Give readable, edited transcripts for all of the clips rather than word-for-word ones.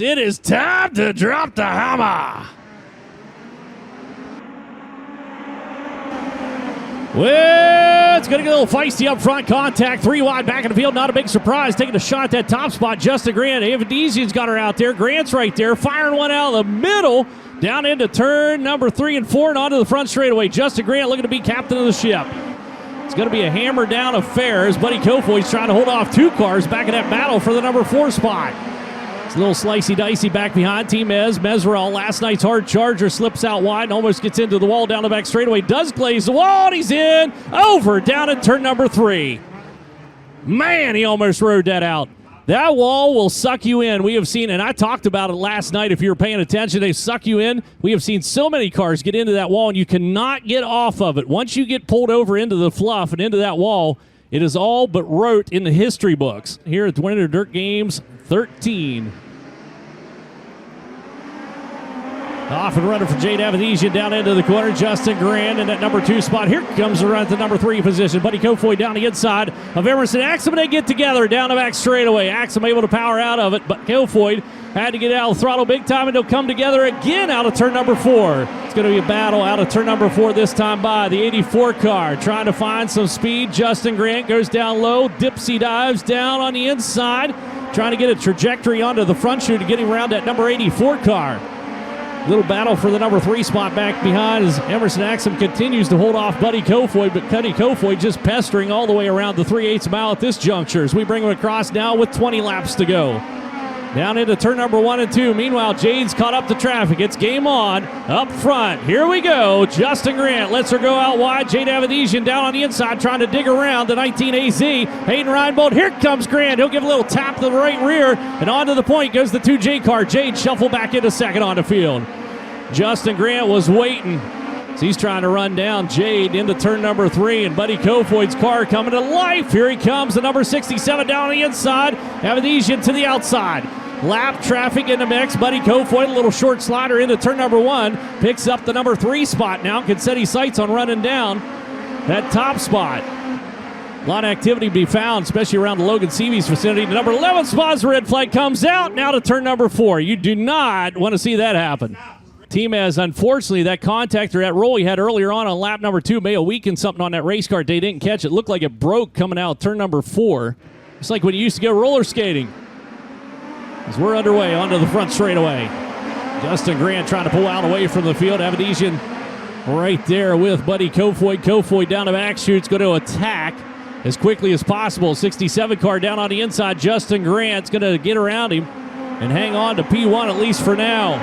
It is time to drop the hammer. Well, it's going to get a little feisty up front. Contact, 3 wide, back in the field. Not a big surprise. Taking a shot at that top spot. Justin Grant. Avadesian's got her out there. Grant's right there. Firing one out of the middle. Down into turn number 3 and 4 and onto the front straightaway. Justin Grant looking to be captain of the ship. It's going to be a hammer down affair as Buddy Kofoid's trying to hold off 2 cars back in that battle for the number 4 spot. It's a little slicey-dicey back behind Team Mesrel. Last night's hard charger slips out wide and almost gets into the wall down the back straightaway. Does glaze the wall, and he's in. Over down at turn number 3. Man, he almost rode that out. That wall will suck you in. We have seen, and I talked about it last night if you were paying attention, they suck you in. We have seen so many cars get into that wall, and you cannot get off of it. Once you get pulled over into the fluff and into that wall, it is all but wrote in the history books here at the Winter Dirt Games 13. Off and running for Jade Avadesian down into the corner. Justin Grant in that number 2 spot. Here comes the run at the number 3 position. Buddy Kofoid down the inside of Emerson Axum. They get together down the back straightaway. Axum able to power out of it, but Kofoid had to get out of the throttle big time, and they'll come together again out of turn number 4. It's going to be a battle out of turn number 4 this time by the 84 car. Trying to find some speed. Justin Grant goes down low. Dipsy dives down on the inside. Trying to get a trajectory onto the front chute to get him around that number 84 car. Little battle for the number 3 spot back behind as Emerson Axum continues to hold off Buddy Kofoid, but Buddy Kofoid just pestering all the way around the 3/8 mile at this juncture as we bring him across now with 20 laps to go. Down into turn number 1 and 2. Meanwhile, Jade's caught up to traffic. It's game on up front. Here we go. Justin Grant lets her go out wide. Jade Avadesian down on the inside trying to dig around the 19 AZ. Hayden Reinbold. Here comes Grant. He'll give a little tap to the right rear. And onto the point goes the 2J car. Jade shuffle back into second on the field. Justin Grant was waiting. So he's trying to run down Jade into turn number 3, and Buddy Kofoid's car coming to life. Here he comes, the number 67 down on the inside. Avadesian to the outside. Lap traffic in the mix. Buddy Kofoid, a little short slider into turn number 1. Picks up the number 3 spot now. Can set his sights on running down that top spot. A lot of activity to be found, especially around the Logan Seabees vicinity. The number 11 spot's red flag comes out. Now to turn number 4. You do not want to see that happen. Team has, unfortunately, that contact or that roll he had earlier on lap number 2 may have weakened something on that race car. They didn't catch it. Looked like it broke coming out turn number 4. It's like when you used to go roller skating. As we're underway onto the front straightaway. Justin Grant trying to pull out away from the field. Avadesian right there with Buddy Kofoid. Kofoid down the back chute's going to attack as quickly as possible. 67 car down on the inside. Justin Grant's going to get around him and hang on to P1 at least for now.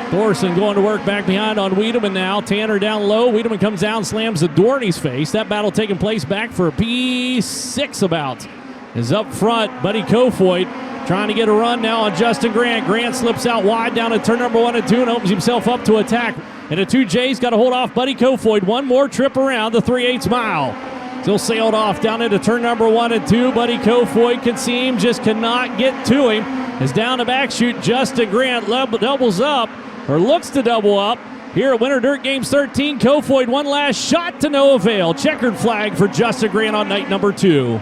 Thorson going to work back behind on Wiedemann now. Tanner down low. Wiedemann comes down, slams the door in his face. That battle taking place back for P6 about. Is up front, Buddy Kofoid trying to get a run now on Justin Grant. Grant slips out wide down at turn number 1 and 2 and opens himself up to attack. And the 2J's got to hold off Buddy Kofoid. One more trip around the 3/8 mile. Still sailed off down into turn number 1 and 2. Buddy Kofoid can see him, just cannot get to him. As down the back chute, Justin Grant doubles up, or looks to double up. Here at Winter Dirt Games 13, Kofoid one last shot to no avail. Checkered flag for Justin Grant on night number 2.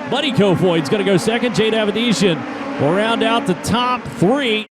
Buddy Kofoid's going to go second. Jade Avadesian will round out the top 3.